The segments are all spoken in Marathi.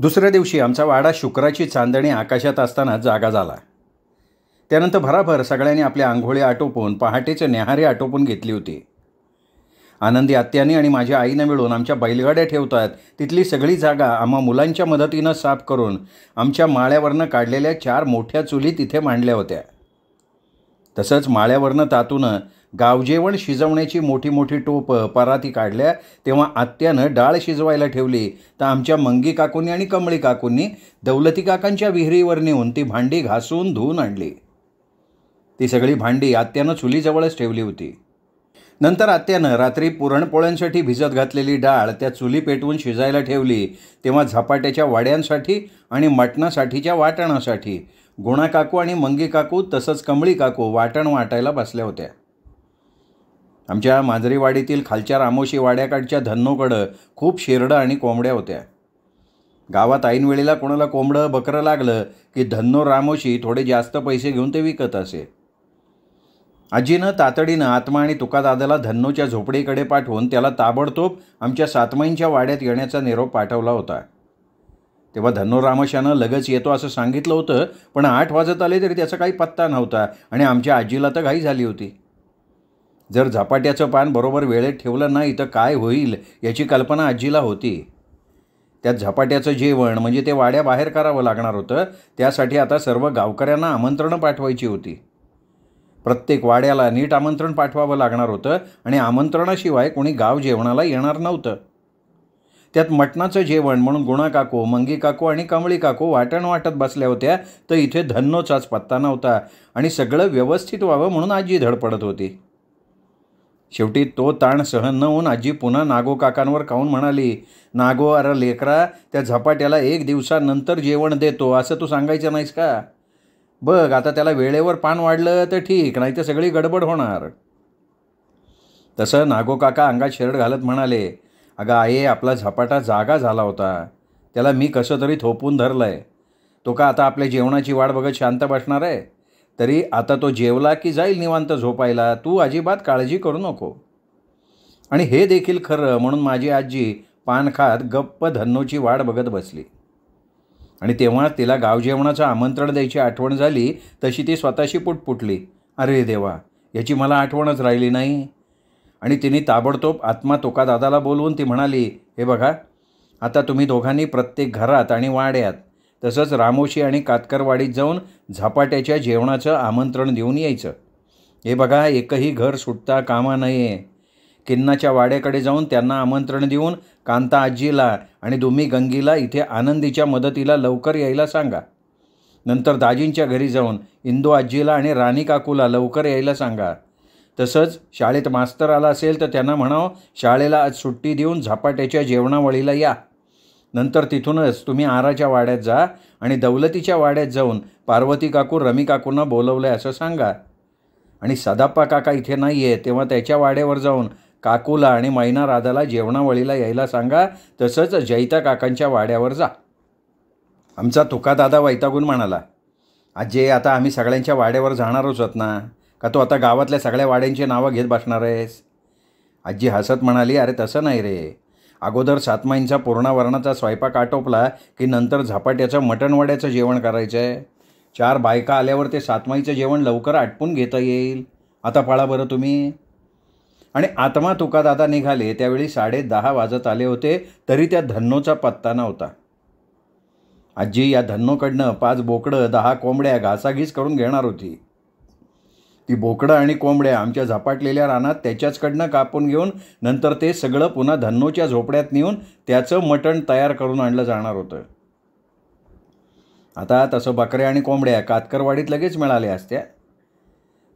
दुसऱ्या दिवशी आमचा वाडा शुक्राची चांदणी आकाशात असताना जागा झाला. त्यानंतर भराभर सगळ्यांनी आपल्या आंघोळी आटोपून पहाटेचे न्याहारी आटोपून घेतली होती. आनंदी आत्याने आणि माझ्या आईनं मिळून आमच्या बैलगाड्या ठेवतात तिथली सगळी जागा आम्हा मुलांच्या मदतीनं साफ करून आमच्या माळ्यावरनं काढलेल्या 4 मोठ्या चुली तिथे मांडल्या होत्या. तसंच माळ्यावरनं तातूनं गावजेवण शिजवण्याची मोठी मोठी टोपं पराती काढल्या. तेव्हा आत्यानं डाळ शिजवायला ठेवली तर आमच्या मंगी काकूंनी आणि कमळी काकूंनी दौलती काकांच्या विहिरीवर नेऊन ती भांडी घासून धुवून आणली. ती सगळी भांडी आत्यानं चुलीजवळच ठेवली होती. नंतर आत्यानं रात्री पुरणपोळ्यांसाठी भिजत घातलेली डाळ त्या चुली पेटवून शिजायला ठेवली. तेव्हा झपाट्याच्या वाड्यांसाठी आणि मटणासाठीच्या वाटणासाठी गुणा काकू आणि मंगी काकू तसंच कमळी काकू वाटण वाटायला बसल्या होत्या. आमच्या मांजरीवाडीतील खालच्या रामोशी वाड्याकडच्या धन्नोकडं खूप शेरडं आणि कोंबड्या होत्या. गावात ऐनवेळेला कोणाला कोंबडं बकरं लागलं की धन्नो रामोशी थोडे जास्त पैसे घेऊन ते विकत असे. आजीनं तातडीनं आत्मा आणि तुकादादाला धन्नोच्या झोपडीकडे पाठवून त्याला ताबडतोब आमच्या सातमाईंच्या वाड्यात येण्याचा निरोप पाठवला होता. तेव्हा धन्नो रामोशानं लगेच येतो असं सांगितलं होतं, पण 8 वाजत आले तरी त्याचा काही पत्ता नव्हता आणि आमच्या आजीला तर घाई झाली होती. जर झपाट्याचं पान बरोबर वेळेत ठेवलं नाही तर काय होईल याची कल्पना आजीला होती. त्यात झपाट्याचं जेवण म्हणजे ते वाड्याबाहेर करावं लागणार होतं. त्यासाठी आता सर्व गावकऱ्यांना आमंत्रणं पाठवायची होती. प्रत्येक वाड्याला नीट आमंत्रण पाठवावं लागणार होतं आणि आमंत्रणाशिवाय कोणी गाव जेवणाला येणार नव्हतं. त्यात मटणाचं जेवण म्हणून गुणा काकू, मंगी काकू आणि कमळी काकू वाटण वाटत बसल्या होत्या तर इथे धन्नोचाच पत्ता नव्हता आणि सगळं व्यवस्थित व्हावं म्हणून आजी धडपडत होती. शेवटी तो ताण सहन न होऊन आजी पुन्हा नागो काकांवर खाऊन म्हणाली, नागो अरे लेकरा, त्या झपाट्याला 1 दिवसानंतर जेवण देतो असं तू सांगायचं नाहीस का? बघ आता त्याला वेळेवर पान वाढलं तर ठीक, नाही तर सगळी गडबड होणार. तसं नागो काका अंगात शरड घालत म्हणाले, अगं आहे आपला झपाटा जागा झाला होता, त्याला मी कसं तरी थोपून धरलंय. तो का आता आपल्या जेवणाची वाट बघत शांत बसणार आहे? तरी आता तो जेवला की जाईल निवांत झोपायला, तू अजिबात काळजी करू नको. आणि हे देखील खरं म्हणून माझी आजी पान खात गप्प धन्नोची वाट बघत बसली. आणि तेव्हा तिला गावजेवणाचं आमंत्रण द्यायची आठवण झाली तशी ती स्वतःशी पुटपुटली, अरे देवा, याची मला आठवणच राहिली नाही. आणि तिने ताबडतोब आत्मा तुकादादाला बोलवून ती म्हणाली, हे बघा, आता तुम्ही दोघांनी प्रत्येक घरात आणि वाड्यात तसंच रामोशी आणि कातकरवाडीत जाऊन झपाट्याच्या जेवणाचं आमंत्रण देऊन यायचं. हे बघा, एकही घर सुटता कामा नये. किन्नाच्या वाड्याकडे जाऊन त्यांना आमंत्रण देऊन कांता आजीला आणि दुमी गंगीला इथे आनंदीच्या मदतीला लवकर यायला सांगा. नंतर दाजींच्या घरी जाऊन इंदू आजीला आणि राणी काकूला लवकर यायला सांगा. तसंच शाळेत मास्तर आला असेल तर त्यांना म्हणावं, शाळेला आज सुट्टी देऊन झपाट्याच्या जेवणावळीला या. नंतर तिथूनच तुम्ही आराच्या वाड्यात जा आणि दौलतीच्या वाड्यात जाऊन पार्वती काकू रमी काकूंना बोलवलं आहे असं सांगा. आणि सदाप्पा काका इथे नाही आहे तेव्हा त्याच्या वाड्यावर जाऊन काकूला आणि मैना राधाला जेवणावळीला यायला सांगा. तसंच जैता काकांच्या वाड्यावर जा. आमचा तुकादादा वैतागून म्हणाला, आजी आता आम्ही सगळ्यांच्या वाड्यावर जाणारच आहोत ना, का तू आता गावातल्या सगळ्या वाड्यांची नावं घेत बसणार आहेस? आजी हसत म्हणाली, अरे तसं नाही रे, अगोदर सातमाईंचा पूर्णावरणाचा स्वयंपाक आटोपला की नंतर झपाट्याचं मटणवड्याचं जेवण करायचं आहे. 4 बायका आल्यावर ते सातमाईचं जेवण लवकर आटपून घेता येईल. आता पाळा बरं तुम्ही. आणि आत्मा तुकादादा निघाले त्यावेळी 10:30 वाजत आले होते तरी त्या धन्नोचा पत्ता नव्हता. आजी या धन्नोकडनं 5 बोकडं 10 कोंबड्या घासाघीस करून घेणार होती. ती बोकडं आणि कोंबड्या आमच्या झपाटलेल्या रानात त्याच्याचकडनं कापून घेऊन नंतर ते सगळं पुन्हा धन्नोच्या झोपड्यात नेऊन त्याचं मटण तयार करून आणलं जाणार होतं. आता तसं बकऱ्या आणि कोंबड्या कातकरवाडीत लगेच मिळाल्या असत्या.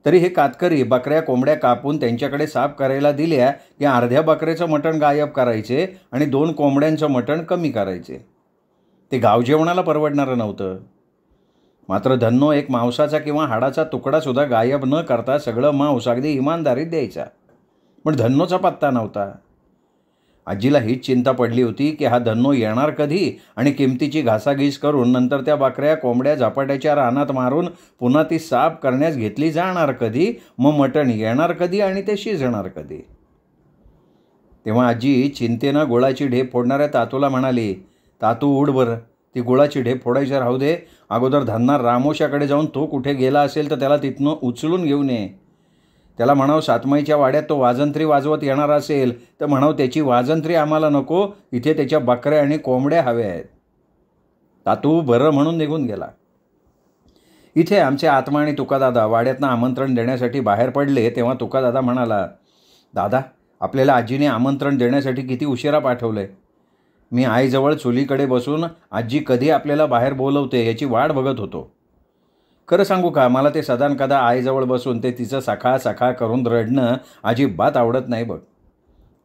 तरी हे कातकरी बकऱ्या कोंबड्या कापून त्यांच्याकडे साफ करायला दिल्या की अर्ध्या बकऱ्याचं मटण गायब करायचे आणि 2 कोंबड्यांचं मटण कमी करायचे. ते गावजेवणाला परवडणारं नव्हतं. मात्र धन्नो एक मांसाचा किंवा हाडाचा तुकडासुद्धा गायब न करता सगळं मांस अगदी इमानदारीत द्यायचा. पण धन्नोचा पत्ता नव्हता. आजीला हीच चिंता पडली होती की हा धन्नो येणार कधी आणि किमतीची घासाघीस करून नंतर त्या बकऱ्या कोंबड्या झपाट्याच्या रानात मारून पुन्हा ती साफ करण्यास घेतली जाणार कधी, मग मटण येणार कधी आणि ते शिजणार कधी. तेव्हा आजी चिंतेनं गोळाची ढेप फोडणाऱ्या तातूला म्हणाली, तातू उठ बरं, ती गुळाची ढेप फोडायची राहू दे, अगोदर धन्ना रामोशाकडे जाऊन तो कुठे गेला असेल तर त्याला तिथनं उचलून घेऊन ये. त्याला म्हणावं सातमाईच्या वाड्यात तो वाजंत्री वाजवत येणार असेल तर म्हणावं त्याची वाजंत्री आम्हाला नको, इथे त्याच्या बकऱ्या आणि कोंबड्या हव्या आहेत. तातू बरं म्हणून निघून गेला. इथे आमचे आत्मा आणि तुकादादा वाड्यातनं आमंत्रण देण्यासाठी बाहेर पडले तेव्हा तुकादादा म्हणाला, दादा आपल्याला आजीने आमंत्रण देण्यासाठी किती उशिरा पाठवलंय. मी आईजवळ चुलीकडे बसून आजी कधी आपल्याला बाहेर बोलवते याची वाट बघत होतो. खरं सांगू का, मला ते सदानकदा आईजवळ बसून ते तिचं सखा सखा करून रडणं अजिबात आवडत नाही बघ.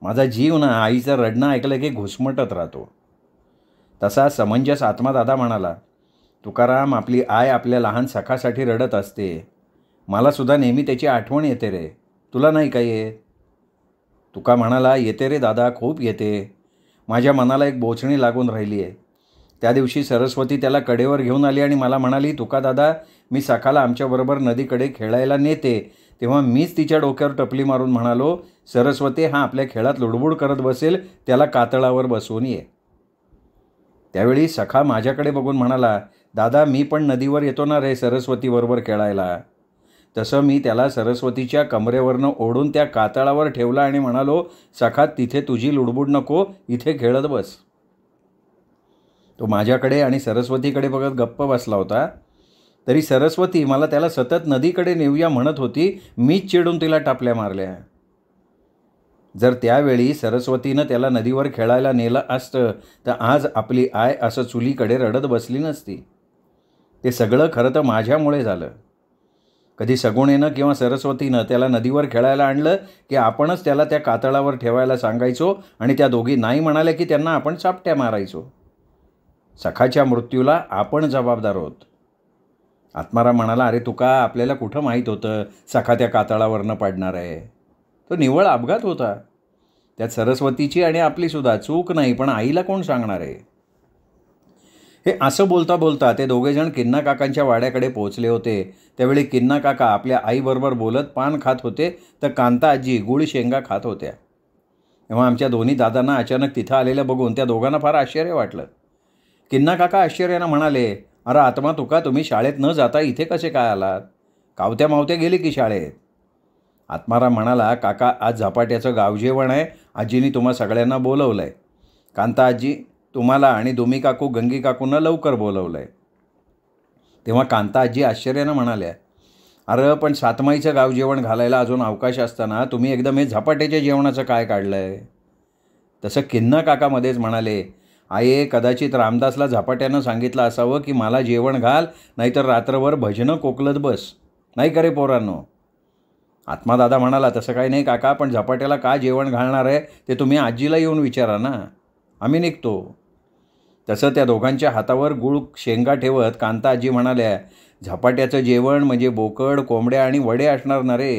माझा जीव ना आईचं रडणं ऐकलं की घुसमटत राहतो. तसा समंजस आत्मा दादा म्हणाला, तुकाराम आपली आय आपल्या लहान सखासाठी रडत असते. मलासुद्धा नेहमी त्याची आठवण येते रे, तुला नाही का येत. तुका म्हणाला, येते रे दादा, खूप येते. माझ्या मनाला एक बोचणी लागून राहिली आहे. त्या दिवशी सरस्वती त्याला कडेवर घेऊन आली आणि मला म्हणाली, तुका दादा मी सखाला आमच्याबरोबर नदीकडे खेळायला नेते. तेव्हा मीच तिच्या डोक्यावर टपली मारून म्हणालो, सरस्वती हा आपल्या खेळात लुडबुड करत बसेल, त्याला कातळावर बसवून ये. त्यावेळी सखा माझ्याकडे बघून म्हणाला, दादा मी पण नदीवर येतो ना रे सरस्वतीबरोबर खेळायला. तसं मी त्याला सरस्वतीच्या कमरेवरनं ओढून त्या कातळावर ठेवला आणि म्हणालो, सखा तिथे तुझी लुडबुड नको, इथे खेळत बस. तो माझ्याकडे आणि सरस्वतीकडे बघत गप्प बसला होता. तरी सरस्वती मला त्याला सतत नदीकडे नेऊया म्हणत होती. मीच चिडून तिला टापल्या मारल्या. जर त्यावेळी सरस्वतीनं त्याला नदीवर खेळायला नेलं असतं तर आज आपली आय असं चुलीकडे रडत बसली नसती. ते सगळं खरं तर माझ्यामुळे झालं. कधी सगुणेनं किंवा सरस्वतीनं त्याला नदीवर खेळायला आणलं की आपणच त्याला त्या कातळावर ठेवायला सांगायचो आणि त्या दोघी नाही म्हणाल्या की त्यांना आपण चापट्या मारायचो. सखाच्या मृत्यूला आपण जबाबदार आहोत. आत्माराम म्हणाला, अरे तुका आपल्याला कुठं माहीत होतं सखा त्या कातळावरनं पडणार आहे. तो निव्वळ अपघात होता. त्यात सरस्वतीची आणि आपलीसुद्धा चूक नाही, पण आईला कोण सांगणार आहे. हे असं बोलता बोलता ते दोघेजण किन्ना काकांच्या वाड्याकडे पोहोचले होते. त्यावेळी किन्ना काका आपल्या आईबरोबर बोलत पान खात होते तर कांता आजी गुळ शेंगा खात होत्या. तेव्हा आमच्या दोन्ही दादांना अचानक तिथं आलेलं बघून त्या दोघांना फार आश्चर्य वाटलं. किन्ना काका आश्चर्यानं म्हणाले, अरे आत्मा तुका तुम्ही शाळेत न जाता इथे कसे काय आलात. कावत्या मावत्या गेले की शाळेत. आत्माराम म्हणाला, काका आज झपाट्याचं गावजेवण आहे, आजीने तुम्हा सगळ्यांना बोलवलं आहे. कांता आजी तुम्हाला आणि दुमी काकू गंगी काकूंना लवकर बोलवलं आहे. तेव्हा कांता आजी आश्चर्यानं म्हणाल्या, अरे पण सातमाईचं गावजेवण घालायला अजून अवकाश असताना तुम्ही एकदम हे झपाट्याच्या जेवणाचं काय काढलं आहे. तसं किन्ना काकामध्येच म्हणाले, आये कदाचित रामदासला झपाट्यानं सांगितलं असावं की मला जेवण घाल, नाहीतर रात्रभर भजनं कोकलत बस, नाही का रे पोरांनो. आत्मादादा म्हणाला, तसं काही नाही काका, पण झपाट्याला का जेवण घालणार आहे ते तुम्ही आजीला येऊन विचारा ना, आम्ही निघतो. तसं त्या दोघांच्या हातावर गुळ शेंगा ठेवत कांता आजी म्हणाल्या, झपाट्याचं जेवण म्हणजे बोकड कोंबड्या आणि वडे असणार ना रे.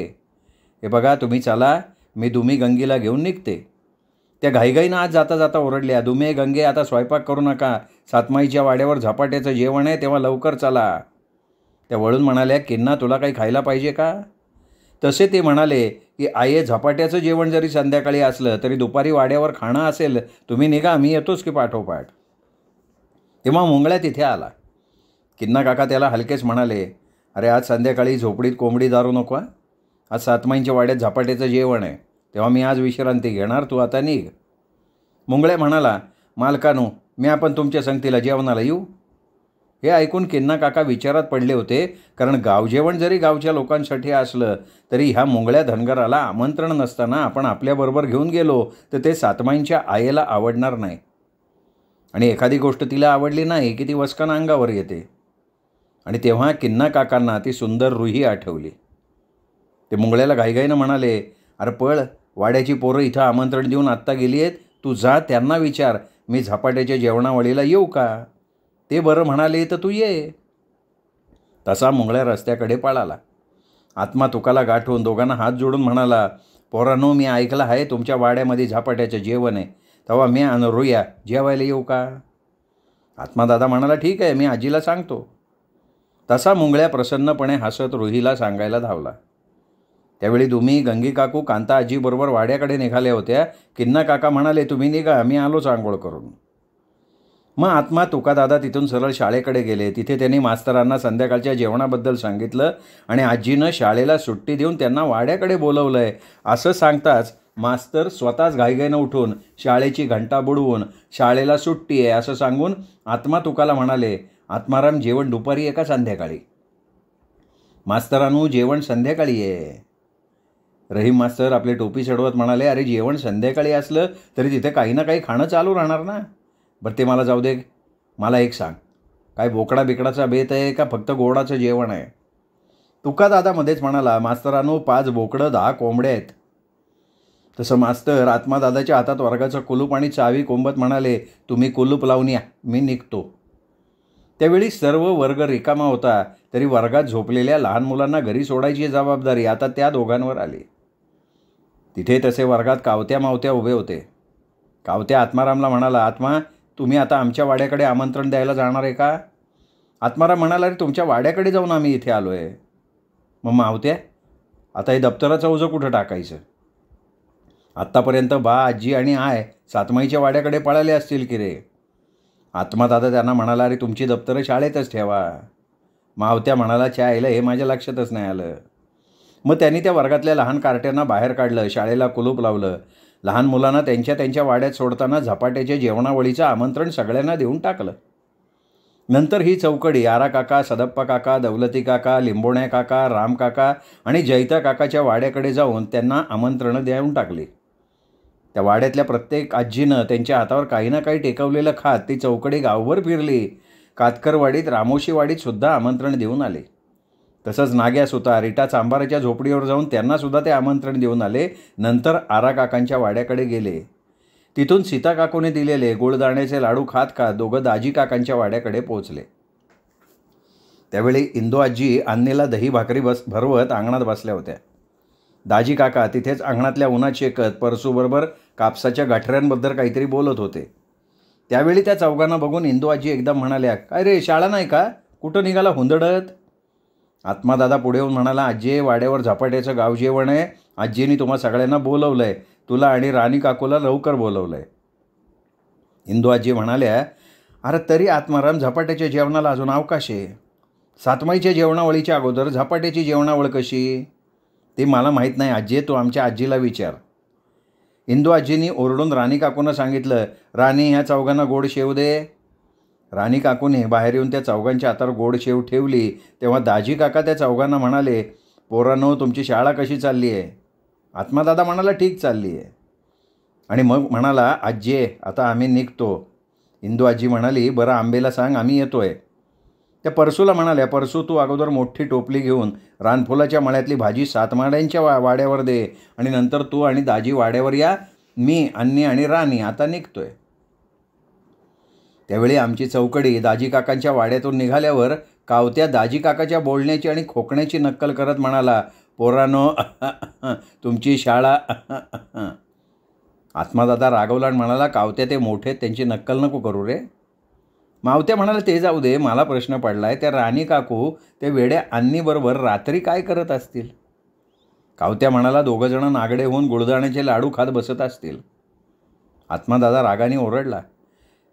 हे बघा तुम्ही चला, मी दुमी गंगीला घेऊन निघते. त्या घाईघाईनं आज जाता जाता ओरडल्या, दुमे गंगे आता स्वयंपाक करू नका, सातमाईच्या वाड्यावर झपाट्याचं जेवण आहे, तेव्हा लवकर चला. त्या वळून म्हणाल्या, किन्ना तुला काही खायला पाहिजे का. तसे ते म्हणाले की आये झपाट्याचं जेवण जरी संध्याकाळी असलं तरी दुपारी वाड्यावर खाणं असेल, तुम्ही निघा, मी येतोच की पाठोपाठ. तेव्हा मुंगळ्या तिथे आला. किन्ना काका त्याला हलकेच म्हणाले, अरे आज संध्याकाळी झोपडीत कोंबडी दारू नको, आज सातमाईंच्या वाड्यात झपाट्याचं जेवण आहे, तेव्हा मी आज विश्रांती घेणार, तू आता निघ. मुंगळ्या म्हणाला, मालकानो मी आपण तुमच्या संगतीला जेवणाला येऊ. हे ऐकून किन्ना काका विचारात पडले होते, कारण गावजेवण जरी गावच्या लोकांसाठी असलं तरी ह्या मुंगळ्या धनगराला आमंत्रण नसताना आपण आपल्याबरोबर घेऊन गेलो तर ते सातमाईंच्या आईला आवडणार नाही. आणि एखादी गोष्ट तिला आवडली नाही की ती वस्कन अंगावर येते. आणि तेव्हा किन्ना काकांना ती सुंदर रुही आठवली. ते मुंगळ्याला घाईघाईनं म्हणाले, अरे पळ, वाड्याची पोरं इथं आमंत्रण देऊन आत्ता गेली आहेत, तू जा त्यांना विचार मी झपाट्याच्या जेवणावळीला येऊ का. ते बरं म्हणाले तर तू ये. तसा मुंगळ्या रस्त्याकडे पळाला. आत्मा तुकाला गाठून दोघांना हात जोडून म्हणाला, पोरांनो मी ऐकलं आहे तुमच्या वाड्यामध्ये झपाट्याचं जेवण आहे, तेव्हा मी आणि रुया जेवायला येऊ का. आत्मादादा म्हणाला, ठीक आहे, मी आजीला सांगतो. तसा मुंगळ्या प्रसन्नपणे हसत रुहीला सांगायला धावला. त्यावेळी दुमी गंगी काकू कांता आजीबरोबर वाड्याकडे निघाल्या होत्या. किन्ना काका म्हणाले, तुम्ही निघा, मी आलोच आंघोळ करून. मग आत्मा तुकादादा तिथून सरळ शाळेकडे गेले. तिथे त्यांनी मास्तरांना संध्याकाळच्या जेवणाबद्दल सांगितलं आणि आजीनं शाळेला सुट्टी देऊन त्यांना वाड्याकडे बोलवलंय असं सांगताच मास्तर स्वतःच घाईघाईनं उठून शाळेची घंटा बुडवून शाळेला सुट्टी आहे असं सांगून आत्मा तुकाला म्हणाले, आत्माराम जेवण दुपारी आहे का संध्याकाळी? मास्तरांनो जेवण संध्याकाळी आहे. रहीम मास्तर आपली टोपी चढवत म्हणाले, अरे जेवण संध्याकाळी असलं तरी तिथे काही ना काही खाणं चालू राहणार ना. बरं ते मला जाऊ दे, मला एक सांग, काय बोकडा बिकडाचा बेत आहे का फक्त गोडाचं जेवण आहे? तुकादादा मध्येच म्हणाला, मास्तरांनो 5 बोकडं 10 कोंबड्या आहेत. तसं मास्तर आत्मादादाच्या हातात वर्गाचं कुलूप आणि चावी कोंबत म्हणाले, तुम्ही कुलूप लावून या, मी निघतो. त्यावेळी सर्व वर्ग रिकामा होता, तरी वर्गात झोपलेल्या लहान मुलांना घरी सोडायची जबाबदारी आता त्या दोघांवर आली. तिथे तसे वर्गात कावत्या मावत्या उभे होते. कावत्या आत्मारामला म्हणाला, आत्मा तुम्ही आता आमच्या वाड्याकडे आमंत्रण द्यायला जाणार आहे का? आत्माराम म्हणाला, अरे तुमच्या वाड्याकडे जाऊन आम्ही इथे आलो आहे. मग मावत्या आता हे दप्तराचं ओझं कुठं टाकायचं? आत्तापर्यंत बा आजी आणि आय सातमाईच्या वाड्याकडे पळाले असतील की रे. आत्मादादा त्यांना म्हणाला, अरे तुमची दप्तरं शाळेतच ठेवा. मावत्या म्हणाला, आईला हे माझ्या लक्षातच नाही आलं. मग त्यांनी त्या वर्गातल्या लहान कार्ट्यांना बाहेर काढलं, शाळेला कुलूप लावलं. लहान मुलांना त्यांच्या त्यांच्या वाड्यात सोडताना झपाट्याच्या जेवणावळीचं आमंत्रण सगळ्यांना देऊन टाकलं. नंतर ही चौकडी आरा काका, सदप्पा काका, दौलती काका, लिंबोण्या काका, राम काका आणि जैता काकाच्या वाड्याकडे जाऊन त्यांना आमंत्रणं देऊन टाकली. त्या वाड्यातल्या प्रत्येक आजीनं त्यांच्या हातावर काही ना काही टेकवलेलं खात ती चौकडी गावभर फिरली. कातकरवाडीत, रामोशीवाडीत सुद्धा आमंत्रण देऊन आले. तसंच नाग्या सुतार रीटा चांभाराच्या झोपडीवर जाऊन त्यांनासुद्धा ते आमंत्रण देऊन आले. नंतर आरा काकांच्या वाड्याकडे गेले. तिथून सीता काकूने दिलेले गुळदाण्याचे लाडू खात खात दोघं दाजी काकांच्या वाड्याकडे पोहोचले. त्यावेळी इंदू आजी अन्नीला दही भाकरी भरवत अंगणात बसल्या होत्या. दाजी काका तिथेच अंगणातल्या उन्हात शेकत परसूबरोबर कापसाच्या गाठऱ्यांबद्दल काहीतरी बोलत होते. त्यावेळी त्या चौघांना बघून इंदू आजी एकदम म्हणाल्या, काय रे शाळा नाही का? कुठं निघाला हुंदडत? आत्मादादा पुढे येऊन म्हणाला, आजी वाड्यावर झपाट्याचं गाव जेवण आहे. आजीने तुम्हा सगळ्यांना बोलवलं आहे. तुला आणि राणी काकूला लवकर बोलवलं आहे. इंदू आजी म्हणाल्या, अरे तरी आत्माराम झपाट्याच्या जेवणाला अजून अवकाश आहे. सातमाईच्या जेवणावळीच्या अगोदर झपाट्याची जेवणावळ कशी? ते मला माहीत नाही आजी, तू आमच्या आजीला विचार. इंदू आजींनी ओरडून राणी काकूंना सांगितलं, राणी ह्या चौघांना गोड शेव दे. राणी काकूने बाहेर येऊन त्या चौघांच्या हातावर गोड शेव ठेवली. तेव्हा दाजी काका त्या चौघांना म्हणाले, पोरांनो तुमची शाळा कशी चालली आहे? आत्मादादा म्हणाला, ठीक चालली आहे. आणि मग म्हणाला, आजी आता आम्ही निघतो. इंदू आजी म्हणाली, बरं आंबेला सांग आम्ही येतोय. त्या परसूला म्हणाल्या, परसू तू अगोदर मोठी टोपली घेऊन रानफुलाच्या मळ्यातली भाजी सातमाड्यांच्या वाड्यावर दे आणि नंतर तू आणि दाजी वाड्यावर या. मी, अन्नी आणि राणी आता निघतोय. त्यावेळी आमची चौकडी दाजी काकांच्या वाड्यातून निघाल्यावर कावत्या दाजी काकाच्या बोलण्याची आणि खोकण्याची नक्कल करत म्हणाला, पोरांनो तुमची शाळा. आत्मादादा रागवला आणि म्हणाला, कावत्या ते मोठे त्यांची नक्कल नको करू रे. मावत्या म्हणाला, ते जाऊ दे, मला प्रश्न पडलाय त्या राणी काकू ते वेड्या अन्नीबरोबर रात्री काय करत असतील? कावत्या म्हणाला, दोघंजणं नागडे होऊन गुळदाण्याचे लाडू खात बसत असतील. आत्मादादा रागाने ओरडला,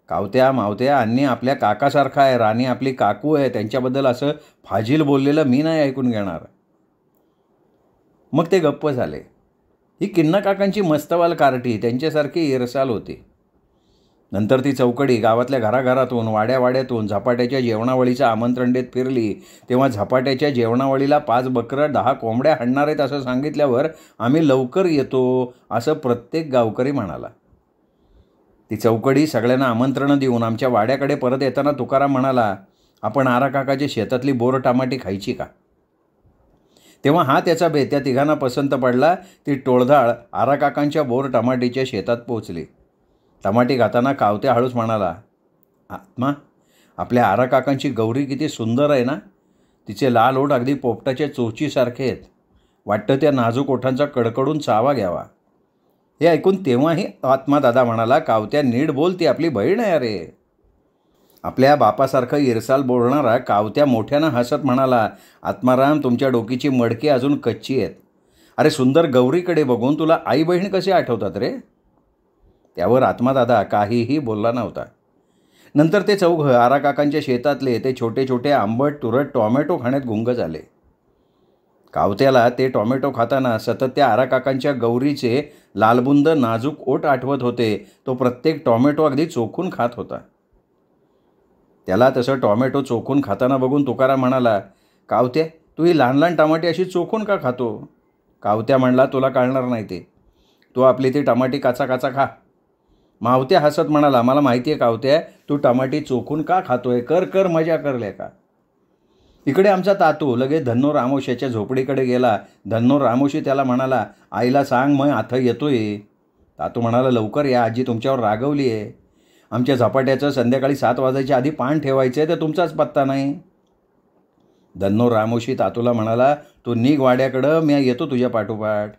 कावत्या मावत्या अन्नी आपल्या काकासारखा आहे, राणी आपली काकू आहे, त्यांच्याबद्दल असं फाजील बोललेलं मी नाही ऐकून घेणार. मग ते गप्प झाले. ही किन्ना काकांची मस्तवाल कार्टी त्यांच्यासारखी इरसाल होती. नंतर ती चौकडी गावातल्या घराघरातून वाड्यावाड्यातून झपाट्याच्या जेवणावळीचं आमंत्रण देत फिरली. तेव्हा झपाट्याच्या जेवणावळीला 5 बकरं 10 कोंबड्या हाणणार आहेत असं सांगितल्यावर आम्ही लवकर येतो असं प्रत्येक गावकरी म्हणाला. ती चौकडी सगळ्यांना आमंत्रणं देऊन आमच्या वाड्याकडे परत येताना तुकाराम म्हणाला, आपण आरा काकाच्या शेतातली बोर टमाटी खायची का? तेव्हा हा त्याचा बेत त्या तिघांना पसंत पडला. ती टोळधाळ आरा काकांच्या बोर टमाटीच्या शेतात पोचली. टमाटी खाताना कावत्या हळूच म्हणाला, आत्मा आपल्या आरा काकांची गौरी किती सुंदर आहे ना. तिचे लाल ओठ अगदी पोपटाच्या चोचीसारखे आहेत. वाटतं त्या नाजूक ओठांचा कडकडून चावा घ्यावा. हे ऐकून तेव्हाही आत्मादादा म्हणाला, कावत्या नीट बोल, ती आपली बहीण आहे अरे. आपल्या बापासारखं इरसाल बोलणारा कावत्या मोठ्यानं हसत म्हणाला, आत्माराम तुमच्या डोकीची मडकी अजून कच्ची आहेत. अरे सुंदर गौरीकडे बघून तुला आई बहीण कसे आठवतात रे? त्यावर आत्मादादा काहीही बोलला नव्हता. नंतर ते चौघं आराकाकांच्या शेतातले ते छोटे छोटे आंबट तुरट टॉमॅटो खाण्यात गुंग झाले. कावत्याला ते टॉमॅटो खाताना सतत त्या आराकाकांच्या गौरीचे लालबुंद नाजूक ओठ आठवत होते. तो प्रत्येक टॉमॅटो अगदी चोखून खात होता. त्याला तसं टॉमॅटो चोखून खाताना बघून तुकाराम म्हणाला, कावत्या, तू ही लहान लहान टमाटे अशी चोखून का खातो? कावत्या म्हणला, तुला कळणार नाही ते. तू आपली ती टमाटी काचा काचा खा. मावत्या हसत म्हणाला, मला माहिती आहे कावत्या, तू टमाटी चोखून का खातोय, कर कर मजा करले का. इकडे आमचा तातू लगेच धन्नो रामोशीच्या झोपडीकडे गेला. धन्नो रामोशी त्याला म्हणाला, आईला सांग मग आता येतोय. तातू म्हणाला, लवकर या, आजी तुमच्यावर रागवली आहे. आमच्या झपाट्याचं संध्याकाळी 7 वाजायच्या आधी पान ठेवायचं आहे, तर तुमचाच पत्ता नाही. धन्नो रामोशी तातूला म्हणाला, तू निघ वाड्याकडं, मी येतो तुझ्या पाठोपाठ.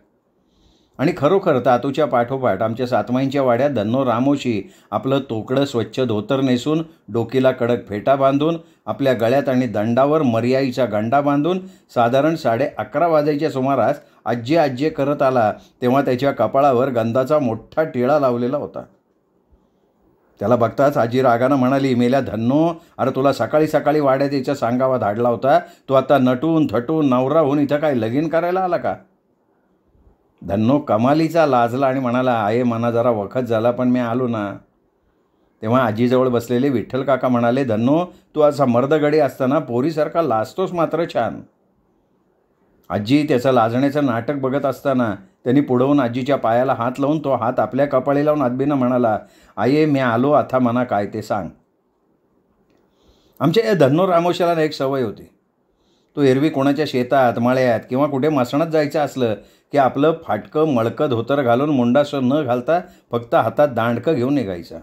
आणि खरोखर तातूच्या पाठोपाठ आमच्या सातमाईंच्या वाड्यात धन्नो रामोशी आपलं तोकडं स्वच्छ धोतर नेसून, डोकीला कडक फेटा बांधून, आपल्या गळ्यात आणि दंडावर मर्याईचा गंडा बांधून साधारण 11:30 वाजायच्या सुमारास आज्जे आज्जे करत आला. तेव्हा त्याच्या कपाळावर गंधाचा मोठा टिळा लावलेला होता. त्याला बघताच आजी रागानं म्हणाली, मेल्या धन्नो, अरे तुला सकाळी सकाळी वाड्यात यायचा सांगावा धाडला होता, तू आता नटून थटून नवरा होऊन इथं काय लगीन करायला आला का. धन्नो कमालीचा लाजला आणि म्हणाला, आहे मना जरा वखत झाला, पण मी आलो ना. तेव्हा आजीजवळ बसलेले विठ्ठल काका म्हणाले, धन्नो, तू असा मर्दगडी असताना पोरीसारखा लाजतोस मात्र छान. आजी त्याचं लाजण्याचं नाटक बघत असताना त्यांनी पुढवून आजीच्या पायाला हात लावून तो हात आपल्या कपाळी लावून आदबीनं म्हणाला, आये मी आलो, आता मना काय ते सांग. आमच्या या धन्नो रामोशाला एक सवय होती. तो एरवी कोणाच्या शेतात मळ्यात किंवा कुठे मसणात जायचं असलं की आपलं फाटकं मळकं धोतर घालून मुंडासं न घालता फक्त हातात दांडकं घेऊन निघायचा.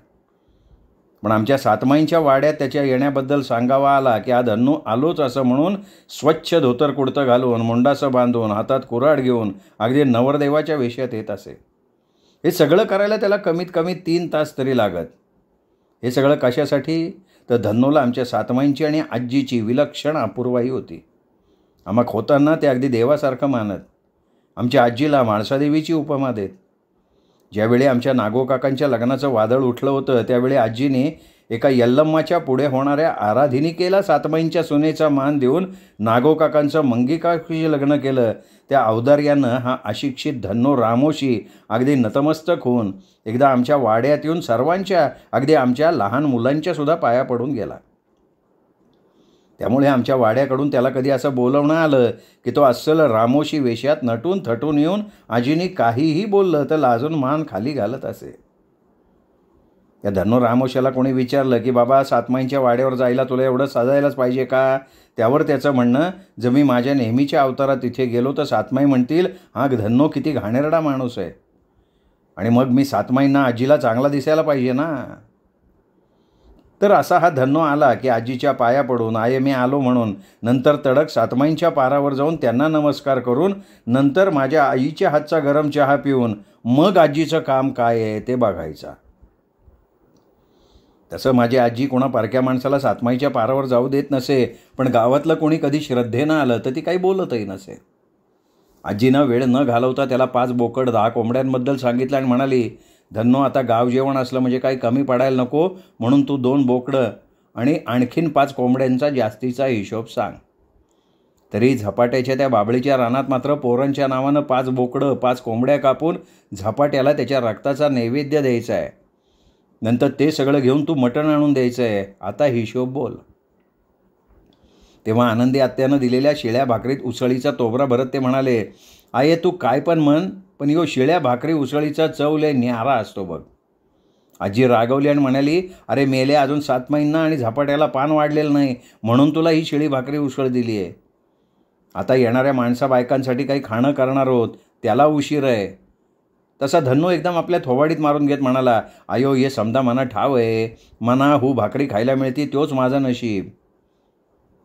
पण आमच्या सातमाईंच्या वाड्यात त्याच्या येण्याबद्दल सांगावा आला की हा धन्नू आलोच असं म्हणून स्वच्छ धोतर कुडतं घालून, मुंडासं बांधून, हातात कुऱ्हाड घेऊन अगदी नवरदेवाच्या वेशात येत असे. हे सगळं करायला त्याला कमीत कमी 3 तास तरी लागत. हे सगळं कशासाठी? तर धन्नूला आमच्या सातमाईंची आणि आजीची विलक्षण अपूर्वाई होती. आम्हा खोतांना ते अगदी देवासारखं मानत. आमच्या आजीला म्हाळसादेवीची उपमा देत. ज्यावेळी आमच्या नागोकाकांच्या लग्नाचं वादळ उठलं होतं त्यावेळी आजीने एका यल्लम्माच्या पुढे होणाऱ्या आराधनिकेला सातमाईंच्या सुनेचा मान देऊन नागोकाकांचं मंगिकाशी लग्न केलं. त्या औदार्यानं हा अशिक्षित धन्नो रामोशी अगदी नतमस्तक होऊन एकदा आमच्या वाड्यात येऊन सर्वांच्या, अगदी आमच्या लहान मुलांच्या सुद्धा पाया पडून गेला. त्यामुळे आमच्या वाड्याकडून त्याला कधी असं बोलवणं आलं की तो अस्सल रामोशी वेशात नटून थटून येऊन आजीने काहीही बोललं तर लाजून मान खाली घालत असे. या धन्नो रामोशाला कोणी विचारलं की बाबा सातमाईंच्या वाड्यावर जायला तुला एवढं सजायलाच पाहिजे का? त्यावर त्याचं म्हणणं, जर मी माझ्या नेहमीच्या अवतारात तिथे गेलो तर सातमाई म्हणतील, हा धन्नो किती घाणेरडा माणूस आहे. आणि मग मी सातमाईंना आजीला चांगला दिसायला पाहिजे ना. तर असा हा धन्नो आला की आजीच्या पाया पडून आये मी आलो म्हणून, नंतर तडक सातमाईंच्या पारावर जाऊन त्यांना नमस्कार करून, नंतर माझ्या आईच्या हातचा गरम चहा पिऊन मग आजीचं काम काय आहे ते बघायचा. तसं माझी आजी कोणा पारक्या माणसाला सातमाईच्या पारावर जाऊ देत नसे, पण गावातलं कोणी कधी श्रद्धेनं आलं तर ती काही बोलतही नसे. आजीनं वेळ न घालवता त्याला 5 बोकड 10 कोंबड्यांबद्दल सांगितलं आणि म्हणाली, धन्नो आता गाव जेवण असलं म्हणजे काही कमी पडायला नको, म्हणून तू 2 बोकडं आणि आणखीन 5 कोंबड्यांचा जास्तीचा हिशोब सांग. तरी झपाट्याच्या त्या बाबळीच्या रानात मात्र पोरांच्या नावानं 5 बोकडं 5 कोंबड्या कापून झपाट्याला त्याच्या रक्ताचा नैवेद्य द्यायचा आहे. नंतर ते सगळं घेऊन तू मटण आणून द्यायचं आहे. आता हिशोब बोल. तेव्हा आनंदी आत्यानं दिलेल्या शिळ्या भाकरीत उसळीचा तोबरा भरत ते म्हणाले, आये तू काय पण म्हण, पण यो शिळ्या भाकरी उसळीचा चव लय न्यारा असतो बघ. आजी रागवली आणि म्हणाली, अरे मेले, अजून सातमाईंना आणि झपाट्याला पान वाढलेलं नाही म्हणून तुला ही शिळी भाकरी उसळ दिली आहे. आता येणाऱ्या माणसा बायकांसाठी काही खाणं करणार आहोत, त्याला उशीर आहे. तसा धन्नो एकदम आपल्या थोवाडीत मारून घेत म्हणाला, आयो ये समजा मना ठाव आहे, मना हू भाकरी खायला मिळते तोच माझं नशीब.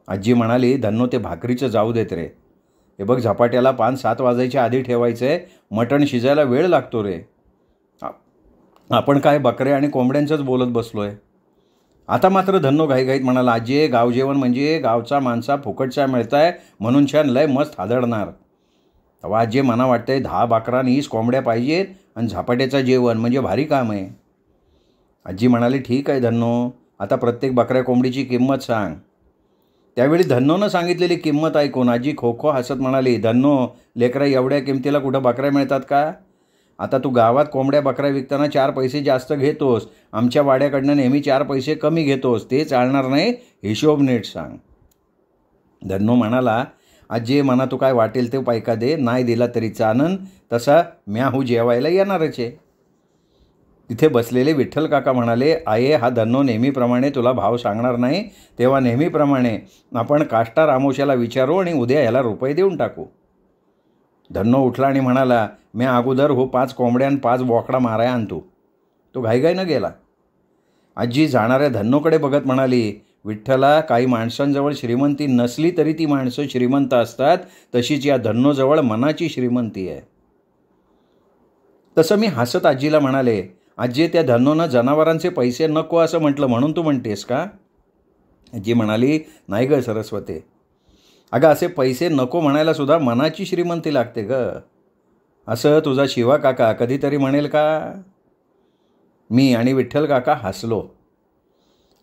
आजी म्हणाली, धन्नो ते भाकरीचं जाऊ देत रे. हे बघ झपाट्याला पान 7 वाजायच्या आधी ठेवायचं आहे, मटण शिजायला वेळ लागतो रे. आपण काय बकऱ्या आणि कोंबड्यांचंच बोलत बसलो आहे. आता मात्र धन्नो घाईघाईत म्हणाला, आजी गाव जेवण म्हणजे गावचा माणसा फुकटचा मिळताय म्हणून छान लय मस्त हादळणार. तेव्हा आजी मना वाटतंय 10 बकरा 20 कोंबड्या पाहिजेत आणि झपाट्याचं जेवण म्हणजे भारी काम आहे. आजी म्हणाली, ठीक आहे धन्नो, आता प्रत्येक बकऱ्या कोंबडीची किंमत सांग. त्यावेळी धन्नोनं सांगितलेली किंमत ऐकून आजी खो खो हसत म्हणाली, धन्नो, लेकरा एवढ्या किमतीला कुठं बकऱ्या मिळतात का? आता तू गावात कोंबड्या बकऱ्या विकताना 4 पैसे जास्त घेतोस, आमच्या वाड्याकडनं नेहमी 4 पैसे कमी घेतोस, ते चालणार नाही, हिशोब नीट सांग. धन्नो म्हणाला, आजी मना तू काय वाटेल ते पैका दे, नाही दिला तरी चालन, तसा म्याहू जेवायला येणारच आहे. तिथे बसलेले विठ्ठल काका म्हणाले, आये हा धन्नो नेहमीप्रमाणे तुला भाव सांगणार नाही, तेव्हा नेहमीप्रमाणे आपण काष्टा रामोशाला विचारू आणि उद्या याला रुपये देऊन टाकू. धन्नो उठला आणि म्हणाला, मी अगोदर 5 कोंबड्या आणि 5 बोकडा माराया आणतो. तो घाईघाईनं गेला. आजी जाणाऱ्या धन्नोकडे बघत म्हणाली, विठ्ठला, काही माणसांजवळ श्रीमंती नसली तरी ती माणसं श्रीमंत असतात, तशीच या धन्नोजवळ मनाची श्रीमंती आहे. तसं मी हसत आजीला म्हणाले, आजी त्या धन्नोनं जनावरांचे पैसे नको असं म्हटलं म्हणून तू म्हणतेस का? आजी म्हणाली, नाही गं सरस्वते, अगं असे पैसे नको म्हणायला सुद्धा मनाची श्रीमंती लागते गं. असं तुझा शिवा काका कधीतरी म्हणेल का? मी आणि विठ्ठल काका हसलो.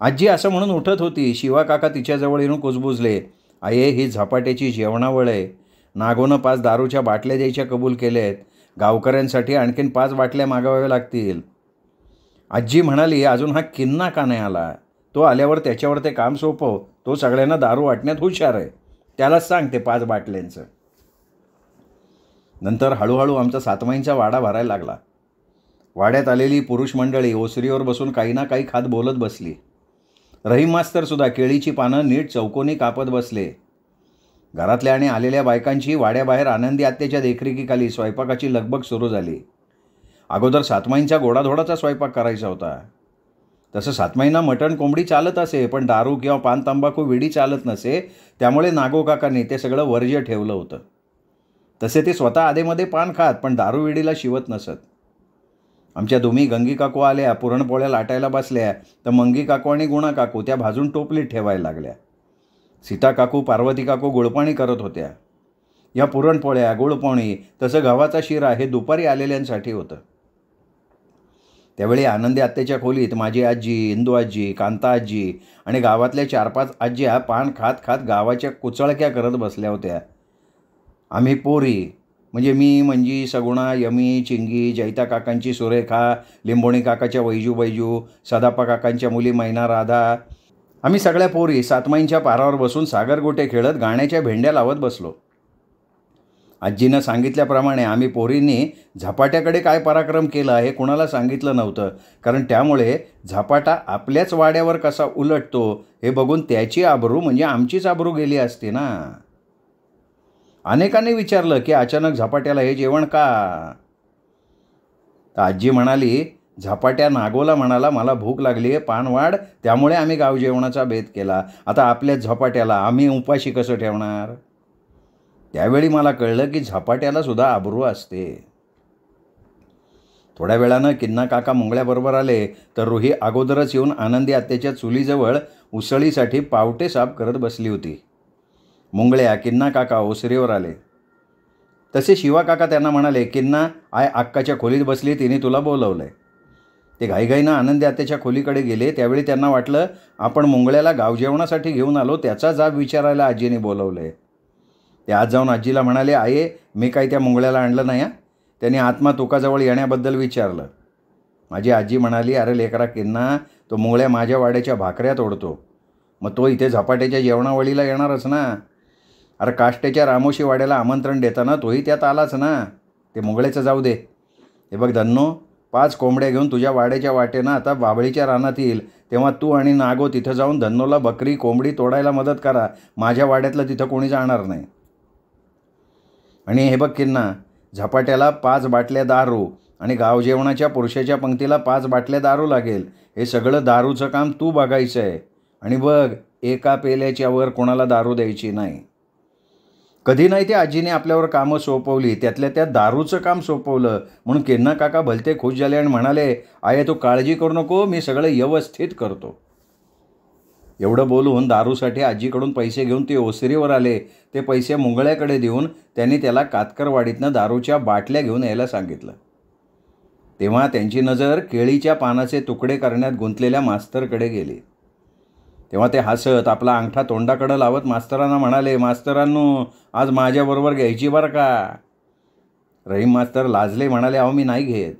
आजी असं म्हणून उठत होती. शिवा काका तिच्याजवळ येऊन कुजबुजले, आये ही झपाट्याची जेवणावळ आहे. नागोनं 5 दारूच्या बाटल्या द्यायच्या कबूल केल्यात. गावकऱ्यांसाठी आणखीन 5 बाटल्या मागाव्या लागतील. आजी म्हणाली, अजून हा किन्ना का नाही आला? तो आल्यावर त्याच्यावर ते काम सोपव. तो सगळ्यांना दारू वाटण्यात हुशार आहे. त्यालाच सांग ते 5 बाटल्यांचं. नंतर हळूहळू आमचा सातमाईंचा वाडा भरायला लागला. वाड्यात आलेली पुरुष मंडळी ओसरीवर बसून काही ना काही खात बोलत बसली. रहीम मास्तरसुद्धा केळीची पानं नीट चौकोनी कापत बसले. घरातल्या आणि आलेल्या बायकांची वाड्याबाहेर आनंदी आत्याच्या देखरेखीखाली स्वयंपाकाची लगबग सुरू झाली. अगोदर सातमाईंचा गोडाधोडाचा स्वयंपाक करायचा होता. तसं सातमाईंना मटण कोंबडी चालत असे, पण दारू किंवा पान तंबाखू विडी चालत नसे. त्यामुळे नागो काकांनी ते सगळं वर्ज्य ठेवलं होतं. तसे ते स्वतः आधेमध्ये पान खात, पण दारू विडीला शिवत नसत. आमच्या दोन्ही गंगी काकू आल्या, पुरणपोळ्या लाटायला बसल्या, तर मंगी काकू आणि गुणा काकू त्या भाजून टोपलीत ठेवायला लागल्या. सीता काकू, पार्वती काकू गुळपाणी करत होत्या. या पुरणपोळ्या, गुळपोणी, तसं गव्हाचा शिरा हे दुपारी आलेल्यांसाठी होतं. त्यावेळी आनंदी आत्याच्या खोलीत माझी आजी, इंदू आजी, कांता आजी आणि गावातल्या 4-5 आज्या पान खात खात गावाच्या कुचळक्या करत बसल्या होत्या. आम्ही पोरी, म्हणजे मी, मंजी, सगुणा, यमी, चिंगी, जैता काकांची सुरेखा, लिंबोणी काकाच्या वैजू, सदापा काकांच्या मुली मैना, राधा, आम्ही सगळ्या पोरी सातमाईंच्या पारावर बसून सागरगोटे खेळत गाण्याच्या भेंड्या लावत बसलो. आजीनं सांगितल्याप्रमाणे आम्ही पोरींनी झपाट्याकडे काय पराक्रम केला हे कुणाला सांगितलं नव्हतं, कारण त्यामुळे झपाटा आपल्याच वाड्यावर कसा उलटतो हे बघून त्याची आबरू म्हणजे आमचीच आबरू गेली असती ना. अनेकांनी विचारलं की अचानक झपाट्याला हे जेवण का? तर आजी म्हणाली, झपाट्या नागोला म्हणाला, मला भूक लागली आहे, पान वाढ, त्यामुळे आम्ही गाव जेवणाचा बेत केला. आता आपल्याच झपाट्याला आम्ही उपाशी कसं ठेवणार? त्यावेळी मला कळलं की झपाट्याला सुद्धा आबरू असते. थोड्या वेळानं किन्ना काका मुंगळ्याबरोबर आले, तर रुही अगोदरच येऊन आनंदी आत्याच्या चुलीजवळ उसळीसाठी पावटे साफ करत बसली होती. मुंगळ्या, किन्ना काका ओसरीवर आले. तसे शिवा काका त्यांना म्हणाले, किन्ना, आय अक्काच्या खोलीत बसली, तिने तुला बोलवलंय. ते घाईघाईनं आनंदी आत्याच्या खोलीकडे गेले. त्यावेळी त्यांना वाटलं आपण मुंगळ्याला गावजेवणासाठी घेऊन आलो, त्याचा जाब विचारायला आजीने बोलवलंय. ते आज जाऊन आजीला म्हणाले, आये मी काही त्या मुंगळ्याला आणलं नाही. त्याने आत्मा तुकाजवळ येण्याबद्दल विचारलं. माझी आजी म्हणाली, अरे लेकरा किन्ना, तो मुंगळ्या माझ्या वाड्याच्या भाकऱ्या तोडतो, मग तो इथे झपाट्याच्या जेवणावळीला येणारच ना. अरे काष्ट्याच्या रामोशी वाड्याला आमंत्रण देताना तोही त्यात आलाच ना. ते मुंगळ्याचं जाऊ दे. हे बघ धन्नो, 5 कोंबड्या घेऊन तुझ्या वाड्याच्या वाटेनं आता बाबळीच्या रानात येईल, तेव्हा तू आणि नागो तिथं जाऊन धन्नोला बकरी कोंबडी तोडायला मदत करा. माझ्या वाड्यातलं तिथं कोणी जाणार नाही. आणि हे बघ किन्ना, झपाट्याला 5 बाटल्या दारू आणि गावजेवणाच्या पुरुषाच्या पंक्तीला 5 बाटल्या दारू लागेल. हे सगळं दारूचं काम तू बघायचं आहे. आणि बघ, एका पेल्याच्या वर कोणाला दारू द्यायची नाही. कधी नाही त्या आजीने आपल्यावर कामं सोपवली, त्यातल्या त्या दारूचं काम सोपवलं. म्हणून किन्ना काका भलते खुश झाले आणि म्हणाले, आये तू काळजी करू नको, मी सगळं व्यवस्थित करतो. एवढं बोलून दारूसाठी आजीकडून पैसे घेऊन ते ओसरीवर आले. ते पैसे मुंगळ्याकडे देऊन त्यांनी त्याला कातकरवाडीतनं दारूच्या बाटल्या घेऊन यायला सांगितलं. तेव्हा त्यांची नजर केळीच्या पानाचे तुकडे करण्यात गुंतलेल्या मास्तरकडे गेली. तेव्हा ते हसत आपला अंगठा तोंडाकडं लावत मास्तरांना म्हणाले, मास्तरांनो, आज माझ्याबरोबर घ्यायची बरं का. रहीम मास्तर लाजले, म्हणाले, अहो मी नाही घेत.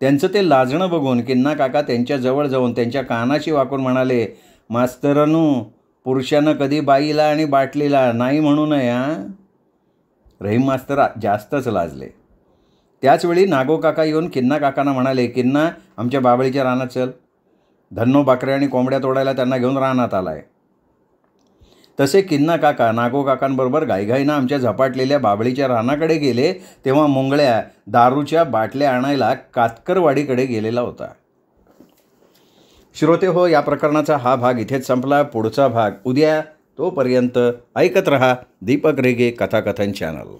त्यांचं ते लाजणं बघून किन्ना काका त्यांच्याजवळ जाऊन त्यांच्या कानाशी वाकून म्हणाले, मास्तरांनो, पुरुषानं कधी बाईला आणि बाटलीला नाही म्हणू नये हां. रहीम मास्तर जास्तच लाजले. त्याचवेळी नागो काका येऊन किन्ना काकांना म्हणाले, किन्ना, आमच्या बाबळीच्या रानात चल. धन्नो बकऱ्या आणि कोंबड्या तोडायला त्यांना घेऊन रानात आलाय. तसे किन्ना काका नागो काकांबरोबर घाईघाईनं आमच्या झपाटलेल्या बाबळीच्या रानाकडे गेले तेव्हा मुंगळ्या दारूच्या बाटल्या आणायला कातकरवाडीकडे गेलेला होता. श्रोते हो, या प्रकरणाचा हा भाग इथेच संपला. पुढचा भाग उद्या. तोपर्यंत ऐकत रहा दीपक रेगे कथाकथन चॅनल.